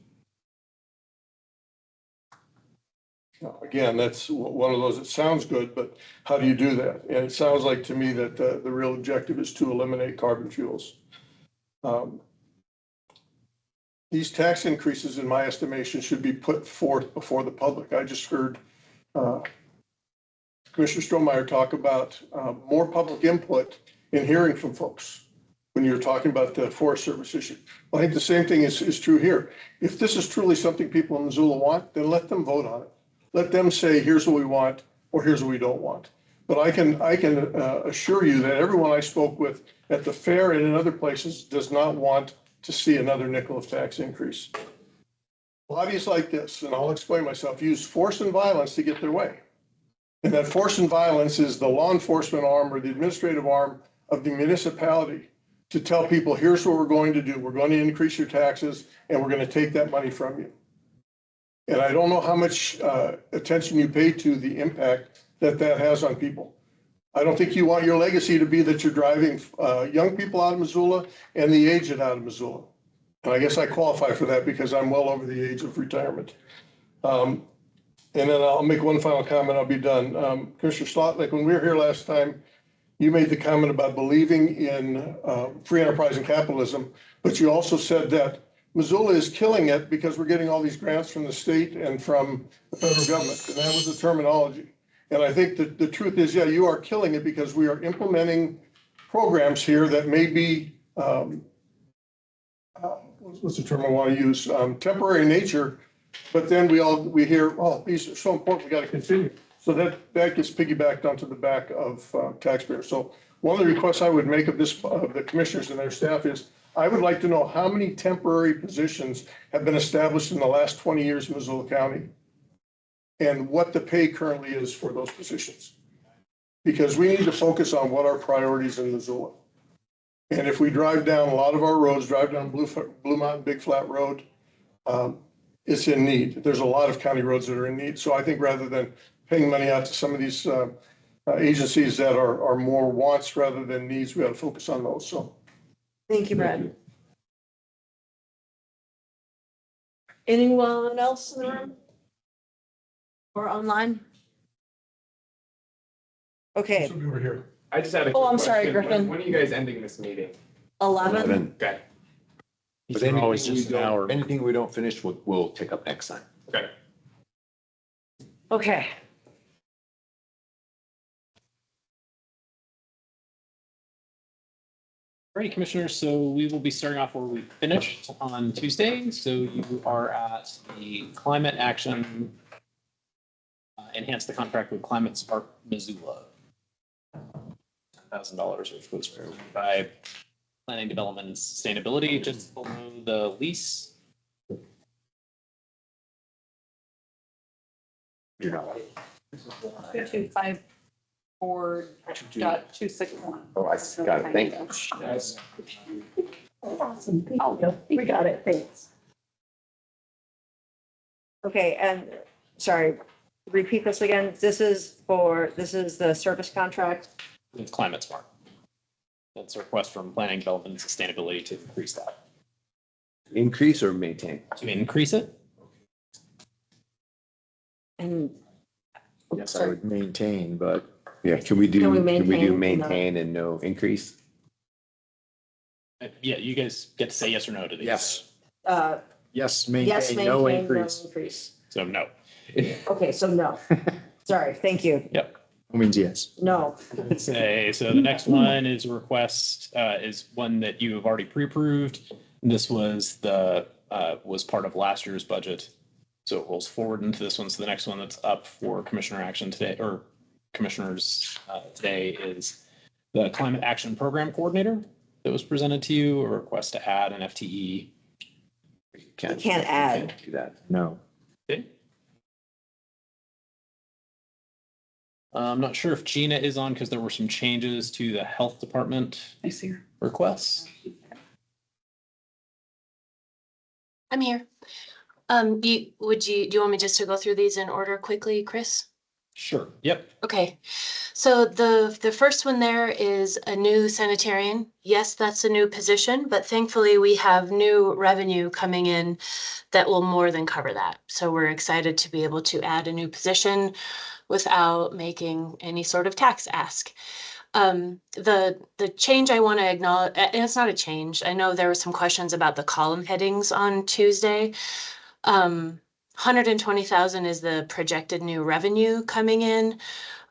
Now, again, that's one of those that sounds good, but how do you do that? And it sounds like to me that the real objective is to eliminate carbon fuels. These tax increases, in my estimation, should be put forth before the public. I just heard Commissioner Strohmeyer talk about more public input in hearing from folks when you're talking about the Forest Service issue. Well, I think the same thing is true here. If this is truly something people in Missoula want, then let them vote on it. Let them say, here's what we want, or here's what we don't want. But I can assure you that everyone I spoke with at the fair and in other places does not want to see another nickel of tax increase. Bodies like this, and I'll explain myself, use force and violence to get their way. And that force and violence is the law enforcement arm or the administrative arm of the municipality to tell people, here's what we're going to do. We're going to increase your taxes and we're going to take that money from you. And I don't know how much attention you pay to the impact that has on people. I don't think you want your legacy to be that you're driving young people out of Missoula and the aged out of Missoula. And I guess I qualify for that because I'm well over the age of retirement. And then I'll make one final comment, I'll be done. Commissioner Slotnick, when we were here last time, you made the comment about believing in free enterprise and capitalism, but you also said that Missoula is killing it because we're getting all these grants from the state and from the federal government. And that was the terminology. And I think that the truth is, yeah, you are killing it because we are implementing programs here that may be, what's the term I want to use, temporary in nature, but then we hear, oh, these are so important, we got to continue. So that gets piggybacked onto the back of taxpayers. So one of the requests I would make of the commissioners and their staff is, I would like to know how many temporary positions have been established in the last 20 years in Missoula County and what the pay currently is for those positions. Because we need to focus on what our priorities in Missoula. And if we drive down a lot of our roads, drive down Blue Mountain Big Flat Road, it's in need. There's a lot of county roads that are in need. So I think rather than paying money out to some of these agencies that are more wants rather than needs, we ought to focus on those. So. Thank you, Brad. Anyone else in the room? Or online? Okay. So we were here. I just had a Oh, quick I'm sorry, question. Griffin. When are you guys ending this meeting? 11. Okay, But These are always anything we just an hour. don't, anything we don't finish, we'll take up next time. okay. Okay. Alrighty, commissioners, so we will be starting off where we finished on Tuesday. So you are at the climate action, enhance the contract with Climate Smart Missoula. $1,000, which was by planning, development, and sustainability, just below the lease. You're not. 254.261. Oh, I got it. Thank you. Awesome. Thank you. We got it. Thanks. Okay, and sorry, repeat this again. This is the service contract. With Climate Smart. That's a request from Planning, Development, and Sustainability to increase that. Increase or maintain? To increase it? And Yes, I would maintain, but Yeah, can we do, Can we can we do maintain maintain and no increase? Yeah, you guys get to say yes or no to these. Yes. yes, yes, maintain, no maintain, no increase. increase. So no. Okay, so no. Sorry, thank you. Yep. Means yes. No. Say, so the next one is a request, is one that you have already pre-approved. This was was part of last year's budget. So it rolls forward into this one. So the next one that's up for commissioner action today, or commissioners today, is the Climate Action Program Coordinator that was presented to you, a request to add an FTE. Can't add. Do that. No. Okay. I'm not sure if Gina is on because there were some changes to the health department I see her. requests. I'm here. Do you want me just to go through these in order quickly, Chris? Sure. Yep. Okay. So the first one there is a new sanitarian. Yes, that's a new position, but thankfully we have new revenue coming in that will more than cover that. So we're excited to be able to add a new position without making any sort of tax ask. The change I want to acknowledge, and it's not a change. I know there were some questions about the column headings on Tuesday. 120,000 is the projected new revenue coming in.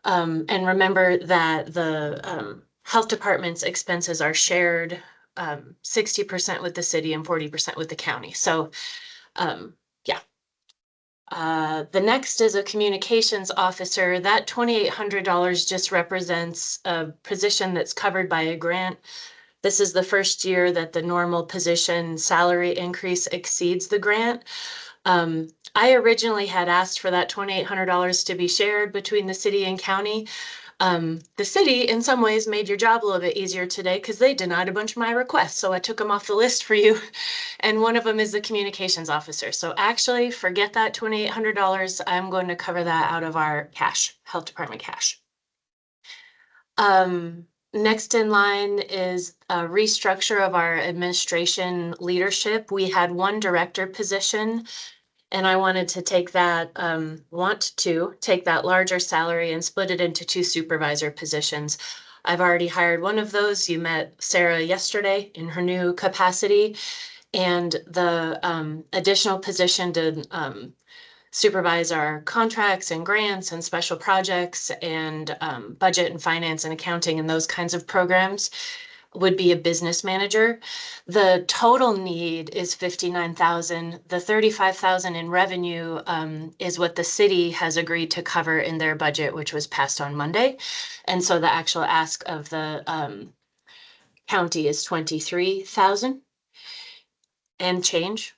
And remember that the health department's expenses are shared 60% with the city and 40% with the county. So yeah. The next is a communications officer. That $2,800 just represents a position that's covered by a grant. This is the first year that the normal position salary increase exceeds the grant. I originally had asked for that $2,800 to be shared between the city and county. The city, in some ways, made your job a little bit easier today because they denied a bunch of my requests. So I took them off the list for you. And one of them is the communications officer. So actually, forget that $2,800. I'm going to cover that out of our cash, health department cash. Next in line is a restructure of our administration leadership. We had one director position, and I wanted to take that, take that larger salary and split it into 2 supervisor positions. I've already hired one of those. You met Sarah yesterday in her new capacity, and the additional position to supervise our contracts and grants and special projects and budget and finance and accounting and those kinds of programs would be a business manager. The total need is 59,000. The 35,000 in revenue is what the city has agreed to cover in their budget, which was passed on Monday. And so the actual ask of the county is 23,000. And change,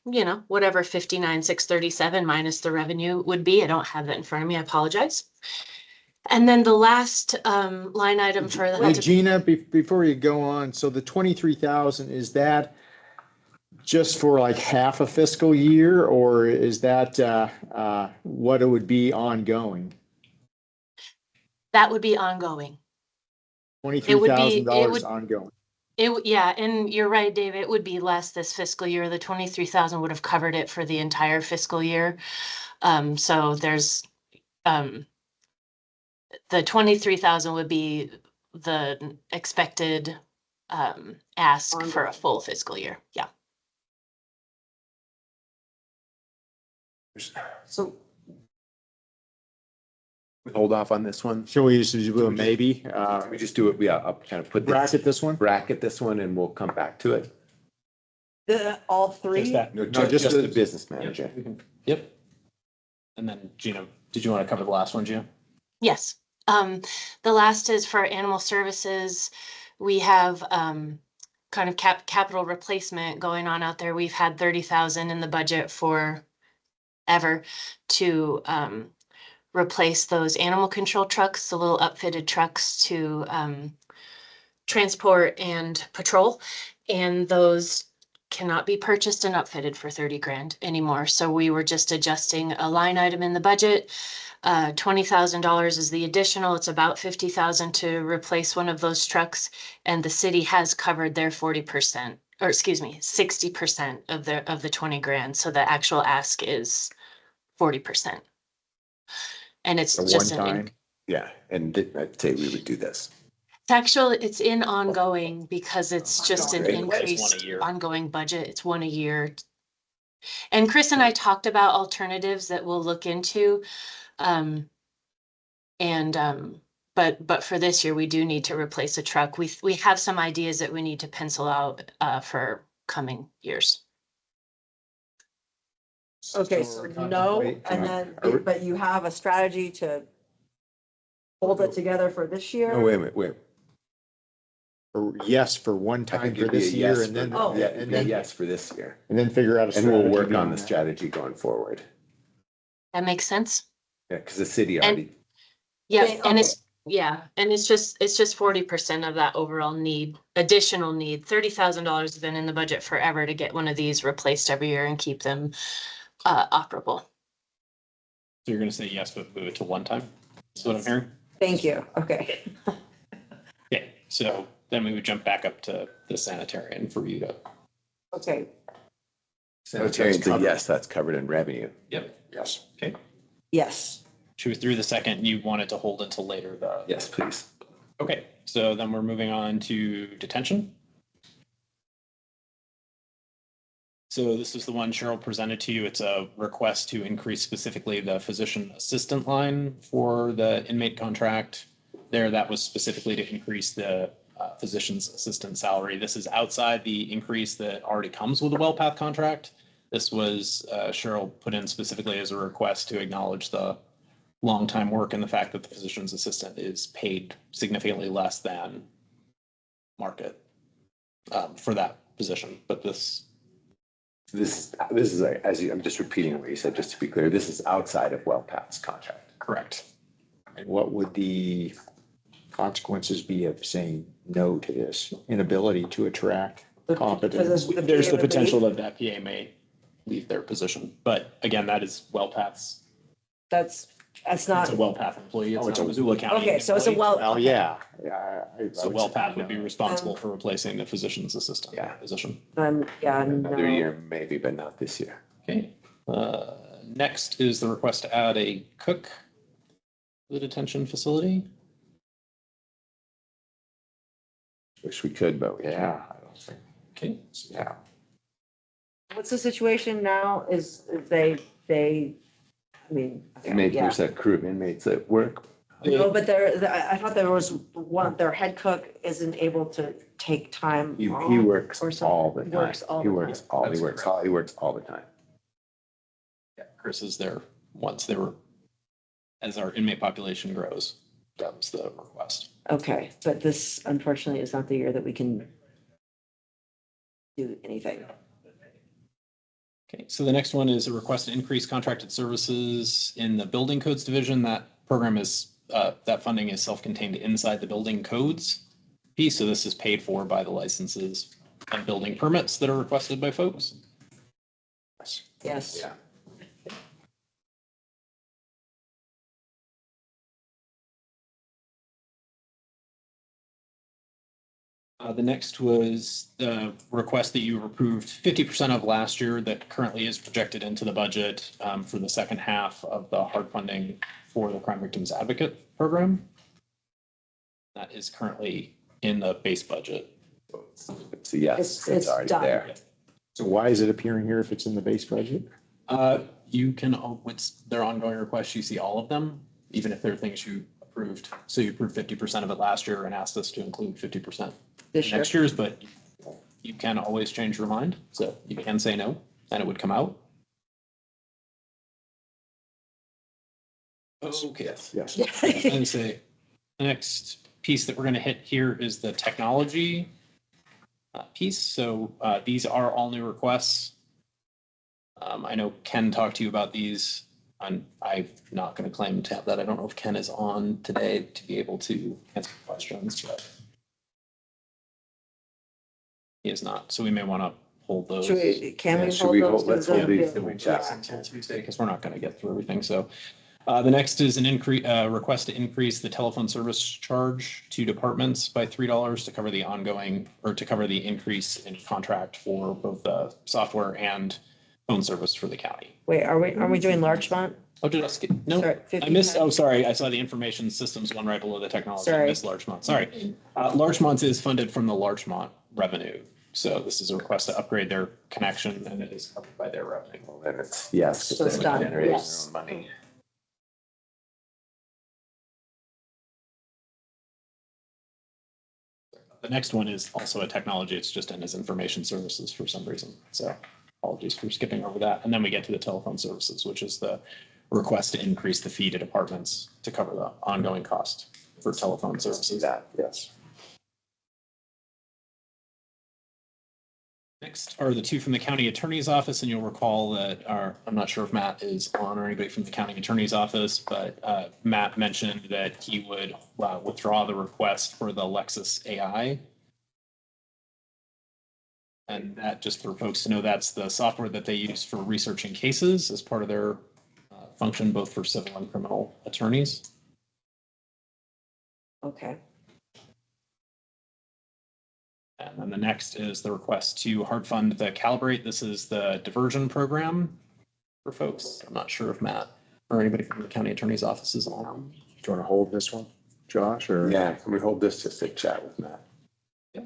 whatever 59,637 minus the revenue would be. I don't have that in front of me. I apologize. And then the last line item for the. Hey, Gina, before you go on, so the 23,000, is that just for like half a fiscal year, or is that what it would be ongoing? That would be ongoing. $23,000 ongoing. Yeah, and you're right, Dave, it would be less this fiscal year. The 23,000 would have covered it for the entire fiscal year. So there's the 23,000 would be the expected ask for a full fiscal year. Yeah. So We hold off on this one. Shall we just do a maybe? Can we just do it? Yeah, I'll kind of put Bracket this one? bracket this one and we'll come back to it. all 3? Just that. No, No, just just the business manager. Yep. And then Gina, did you want to cover the last one, Gina? Yes. The last is for animal services. We have kind of capital replacement going on out there. We've had 30,000 in the budget for ever to replace those animal control trucks, the little upfitted trucks to transport and patrol. And those cannot be purchased and upfitted for 30 grand anymore. So we were just adjusting a line item in the budget. $20,000 is the additional. It's about 50,000 to replace one of those trucks. And the city has covered their 40%, or excuse me, 60% of the 20 grand. So the actual ask is 40%. And it's A just one-time, yeah, and I'd say we would do this. it's in ongoing because it's just an Ongoing. increased ongoing budget. It's one a year. And Chris and I talked about alternatives that we'll look into. But for this year, we do need to replace a truck. We have some ideas that we need to pencil out for coming years. Okay, so no, and then, but you have a strategy to hold it together for this year? No, wait a minute, wait. Or yes, for one I time think for it'd be a this year yes and then, Oh. Yeah, and it'd be a then, yes for this year. and then figure out a And strategy. we'll work on beyond the that. strategy going forward. That makes sense? Yeah, because the city And- already, Yeah, Okay, and okay. it's just 40% of that overall need, additional need. $30,000 has been in the budget forever to get one of these replaced every year and keep them operable. So you're gonna say yes, but move it to one time? That's what I'm hearing? Thank you, okay. Okay, so then we would jump back up to the sanitarian for you to. Okay, sanitarian's a yes, that's covered in revenue. Yep. Yes. Okay. yes. She was through the second, you wanted to hold until later the. Yes, please. Okay, so then we're moving on to detention. So this is the one Cheryl presented to you. It's a request to increase specifically the physician assistant line for the inmate contract. There, that was specifically to increase the physician's assistant salary. This is outside the increase that already comes with the WellPath contract. This was Cheryl put in specifically as a request to acknowledge the long time work and the fact that the physician's assistant is paid significantly less than market for that position. But this is, as you, I'm just repeating what you said, just to be clear, this is outside of WellPath's contract. correct. And what would the consequences be of saying no to this inability to attract competent? Because There's the PA would potential leave. that PA may leave their position, but again, that is WellPath's. That's It's not, a WellPath employee. It's Oh, it's not a- Missoula County. okay, so it's a employee. well. Well, yeah, yeah. So WellPath would be responsible for replacing the physician's assistant Yeah. position. Yeah, Another no. year, maybe, but not this year. Okay. Next is the request to add a cook to the detention facility. Wish we could, but yeah, I don't think, Okay. yeah. What's the situation now is I mean. okay, Inmates, yeah. there's that crew of inmates that work. No, but I thought there was one, their head cook isn't able to take time He off works or something. all the He time. works all He the works time. all, he That's works correct. all, he works all the time. Yeah, Chris is there once they were, as our inmate population grows, that was the request. Okay, but this unfortunately is not the year that we can do anything. Okay, so the next one is a request to increase contracted services in the building codes division. That program is, that funding is self-contained inside the building codes piece. So this is paid for by the licenses and building permits that are requested by folks. Yes. Yeah. The next was the request that you approved 50% of last year that currently is projected into the budget for the second half of the hard funding for the Crime Victims Advocate Program. That is currently in the base budget. It's a yes, it's already done. there. So why is it appearing here if it's in the base budget? You can, with their ongoing requests, you see all of them, even if there are things you approved. So you approved 50% of it last year and asked us to include 50% This year. next year's, but you can always change your mind. So you can say no, and it would come out. Okay. Yes. And say, the next piece that we're going to hit here is the technology piece. So these are all new requests. I know Ken talked to you about these. I'm not going to claim to have that. I don't know if Ken is on today to be able to answer questions, but he is not. So we may want to hold those. Can we Yeah, should hold we those? hold- let's hold these till we chat. Until Tuesday, because we're not going to get through everything. So The next is an request to increase the telephone service charge to departments by $3 to cover the ongoing, or to cover the increase in contract for both the software and phone service for the county. Wait, are we doing Larchmont? Oh, did I skip? No, Sorry, I missed, 55. sorry, I saw the information systems one right below the technology. I Sorry. missed Larchmont, sorry. Larchmont is funded from the Larchmont revenue. So this is a request to upgrade their connection, and it is covered by their revenue. Well, then it's yes, So because it's they're done, generating their yes. own money. The next one is also a technology. It's just in as information services for some reason. So apologies for skipping over that. And then we get to the telephone services, which is the request to increase the fee to departments to cover the ongoing cost for telephone services. That, yes. Next are the two from the county attorney's office, and you'll recall that I'm not sure if Matt is on or anybody from the county attorney's office, but Matt mentioned that he would withdraw the request for the Lexus AI. And that, just for folks to know, that's the software that they use for researching cases as part of their function, both for civil and criminal attorneys. Okay. And then the next is the request to hard fund the Calibrate. This is the diversion program for folks. I'm not sure if Matt or anybody from the county attorney's office is on. Do you want to hold this one, Josh, or? Yeah, can we hold this just to chat with Matt? Yeah.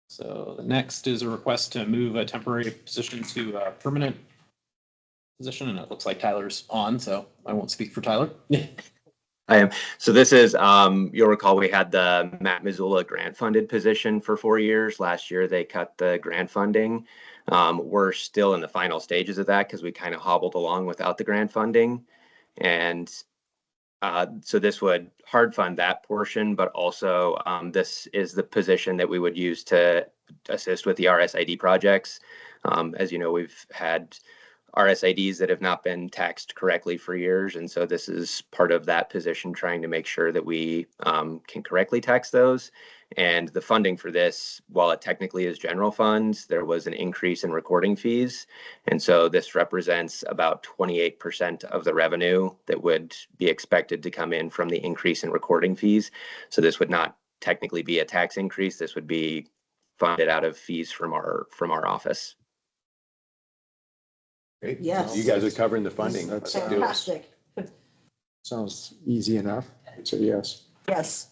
So the next is a request to move a temporary position to a permanent position, and it looks like Tyler's on, so I won't speak for Tyler. I am. So this is, you'll recall we had the Matt Missoula grant funded position for 4 years. Last year, they cut the grant funding. We're still in the final stages of that because we kind of hobbled along without the grant funding. And so this would hard fund that portion, but also this is the position that we would use to assist with the RSID projects. As you know, we've had RSIDs that have not been taxed correctly for years. And so this is part of that position, trying to make sure that we can correctly tax those. And the funding for this, while it technically is general funds, there was an increase in recording fees. And so this represents about 28% of the revenue that would be expected to come in from the increase in recording fees. So this would not technically be a tax increase. This would be funded out of fees from our office. Great. Yes. You guys are covering the funding. That's Let's do it. Fantastic. Sounds easy enough. So yes. Yes.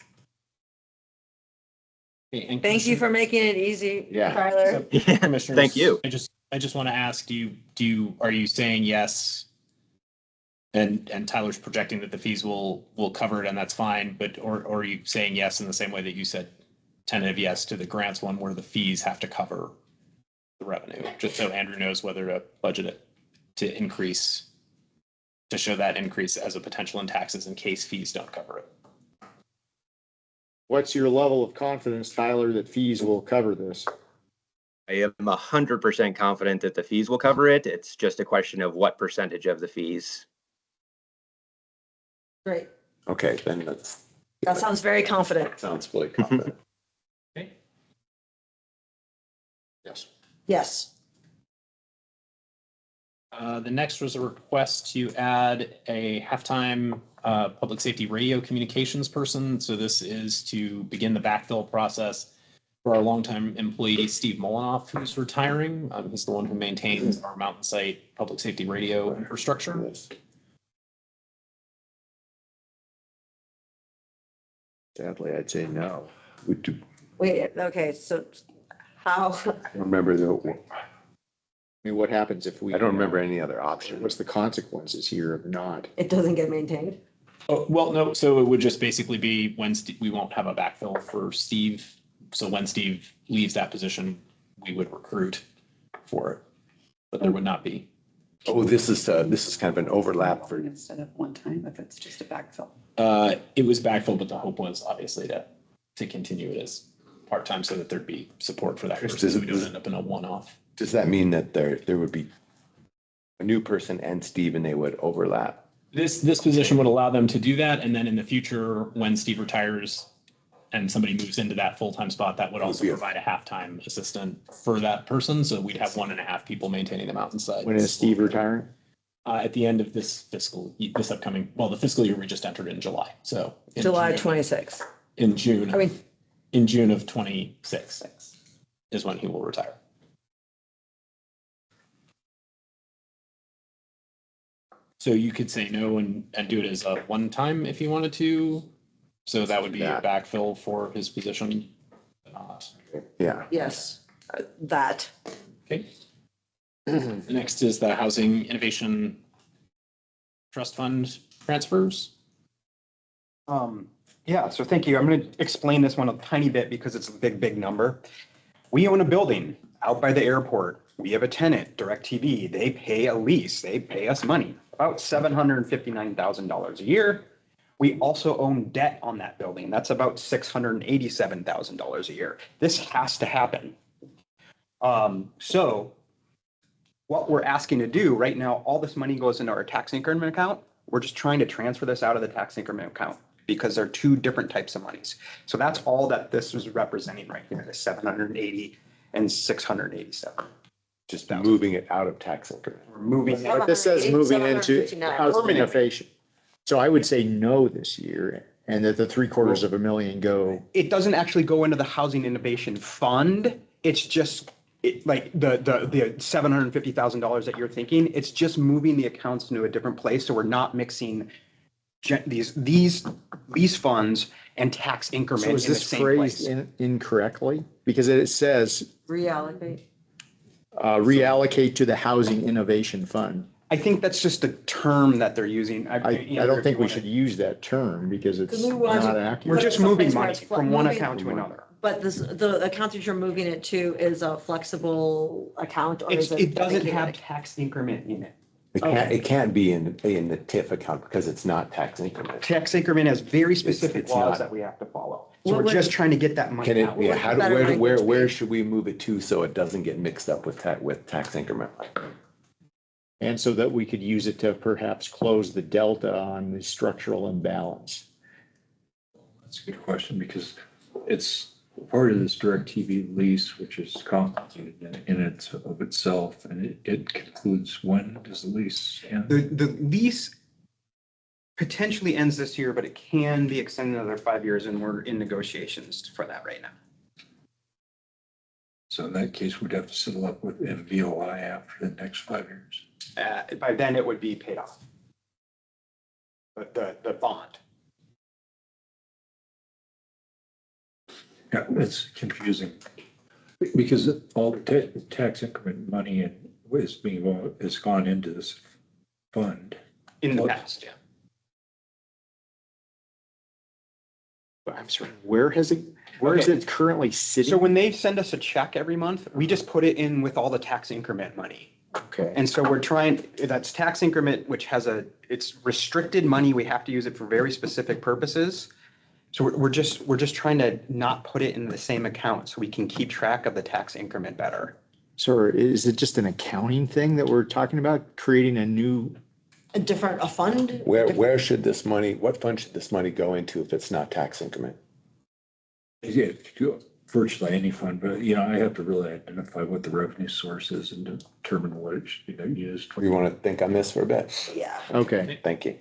Okay, and Thank you for making it easy, Yeah. Tyler. Commissioners, Thank you. I just want to ask, are you saying yes? And Tyler's projecting that the fees will cover it, and that's fine, but or are you saying yes in the same way that you said tentative yes to the grants one, where the fees have to cover the revenue, just so Andrew knows whether to budget it to increase, to show that increase as a potential in taxes in case fees don't cover it. What's your level of confidence, Tyler, that fees will cover this? I am 100% confident that the fees will cover it. It's just a question of what percentage of the fees. Great. Okay, then That sounds very confident. sounds fully confident. Okay. Yes. Yes. The next was a request to add a halftime public safety radio communications person. So this is to begin the backfill process for our longtime employee, Steve Molinoff, who's retiring. He's the one who maintains our mountain site public safety radio infrastructure. Sadly, I'd say no. We do, Wait, okay, so how? I don't remember I mean, what happens if we? I don't remember any other option. What's the consequences here of not? It doesn't get maintained? Oh, well, no, so it would just basically be when we won't have a backfill for Steve. So when Steve leaves that position, we would recruit for it, but there would not be. Oh, this is kind of an overlap for, Instead of one time, if it's just a backfill. It was backfill, but the hope was obviously to continue it as part-time so that there'd be support for that person, so we don't end up in a one-off. does that mean that there would be a new person and Steve and they would overlap? This position would allow them to do that, and then in the future, when Steve retires, and somebody moves into that full-time spot, that would also provide a half-time assistant for that person. So we'd have 1.5 people maintaining the mountainside. When is Steve retiring? At the end of this upcoming, well, the fiscal year we just entered in July. So in July June- 26. In June. I mean, in June of 26 is when he will retire. So you could say no and do it as a one-time if you wanted to. So that would be a backfill for his position. Yeah. yes, that. Okay. Next is the Housing Innovation Trust Fund transfers. Yeah, so thank you. I'm going to explain this one a tiny bit because it's a big number. We own a building out by the airport. We have a tenant, DirecTV. They pay a lease. They pay us money, about $759,000 a year. We also own debt on that building. That's about $687,000 a year. This has to happen. So what we're asking to do right now, all this money goes into our tax increment account. We're just trying to transfer this out of the tax increment account because they're two different types of monies. So that's all that this is representing right here, the 780 and 687. Just moving it out of tax increment. We're moving. But this says moving into 759. housing innovation. So I would say no this year, and that the $750,000 go. It doesn't actually go into the Housing Innovation Fund. It's just like the $750,000 that you're thinking. It's just moving the accounts into a different place. So we're not mixing these lease funds and tax increment So in is the this same place. phrased incorrectly? Because it says Reallocate. reallocate to the Housing Innovation Fund. I think that's just a term that they're using. I don't think we should use that term because it's we want not to- accurate. We're just Someplace moving where money it's from one moving- account to another. But the account that you're moving it to is a flexible account or is it? It doesn't dedicated? have tax increment in it. It can't be in the TIF account because it's not tax increment. Tax increment has very specific it's laws not. that we have to follow. So What we're would- just trying to get that money Can it, out. yeah, how, Better where language. should we move it to so it doesn't get mixed up with tax increment? And so that we could use it to perhaps close the delta on the structural imbalance. That's a good question because it's part of this DirecTV lease, which is complicated in it of itself, and it concludes when does the lease end? The lease potentially ends this year, but it can be extended another 5 years and we're in negotiations for that right now. So in that case, we'd have to settle up with MVOI after the next 5 years. By then it would be paid off. The bond. Yeah, that's confusing. Because all the tax increment money is gone into this fund. In the past, yeah. I'm sorry, where is it currently sitting? So when they send us a check every month, we just put it in with all the tax increment money. Okay. And so that's tax increment, which it's restricted money. We have to use it for very specific purposes. So we're just trying to not put it in the same account so we can keep track of the tax increment better. So is it just an accounting thing that we're talking about, creating A fund? Where should this money, what fund should this money go into if it's not tax increment? Yeah, it could go virtually any fund, but I have to really identify what the revenue source is and determine what it should be used for. You want to think on this for a bit? Yeah. Okay. Thank you.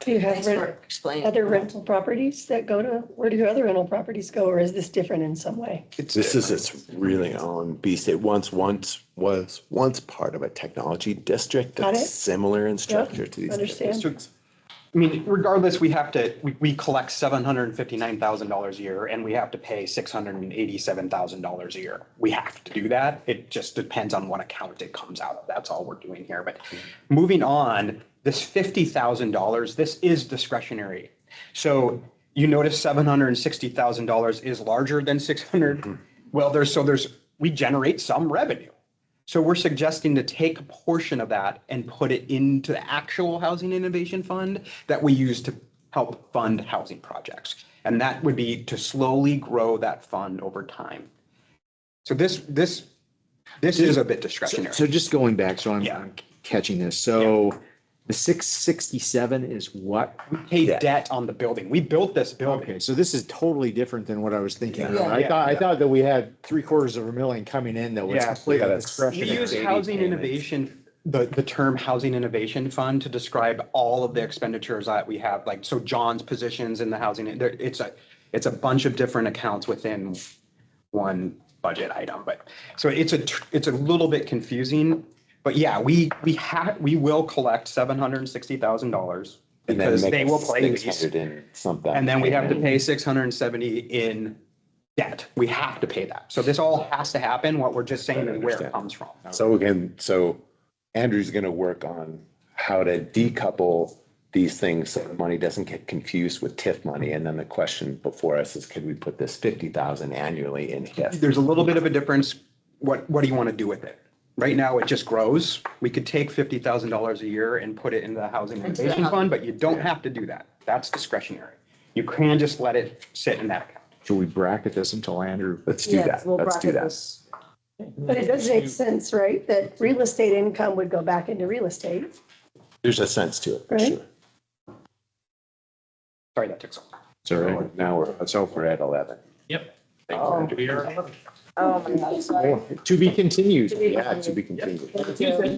Do you have Thanks for explaining. other rental properties that go to, where do other rental properties go, or is this different in some way? This is its really own beast. It was once part of a technology district Got that's it. similar in structure to these Understand. districts. I mean, regardless, we collect $759,000 a year and we have to pay $687,000 a year. We have to do that. It just depends on what account it comes out of. That's all we're doing here. But moving on, this $50,000, this is discretionary. So you notice $760,000 is larger than 600. Well, we generate some revenue. So we're suggesting to take a portion of that and put it into the actual Housing Innovation Fund that we use to help fund housing projects. And that would be to slowly grow that fund over time. So this is a bit discretionary. So just going back, so I'm catching this. So The 667 is what? We paid debt on the building. We built this building. Okay, so this is totally different than what I was thinking of. Yeah. I thought that we had $750,000 coming in that was Yeah, completely we discretionary. use housing innovation, the term housing innovation fund to describe all of the expenditures that we have, like, so John's positions in the housing, it's a bunch of different accounts within one budget item, but, so it's a little bit confusing. But yeah, we will collect $760,000 And then because make they will play lease. 600 and something. And then we have to pay 670 in debt. We have to pay that. So this all has to happen. What we're just saying is where it comes from. So Andrew's gonna work on how to decouple these things so the money doesn't get confused with TIF money. And then the question before us is, could we put this 50,000 annually in TIF? There's a little bit of a difference. What do you want to do with it? Right now, it just grows. We could take $50,000 a year and put it into the housing innovation fund, but you don't have to do that. That's discretionary. You can just let it sit in that account. Should we bracket this until Andrew? Let's do Yes, that. we'll Let's do bracket that. this. But it does make sense, right? That real estate income would go back into real estate. There's a sense to it, for Right. sure. Sorry, that took so long. It's all right. Now we're at 11. Yep. Thanks, Andrew. We are. Oh, my God. Sorry. To be continued. Yeah, to be continued. Thank you.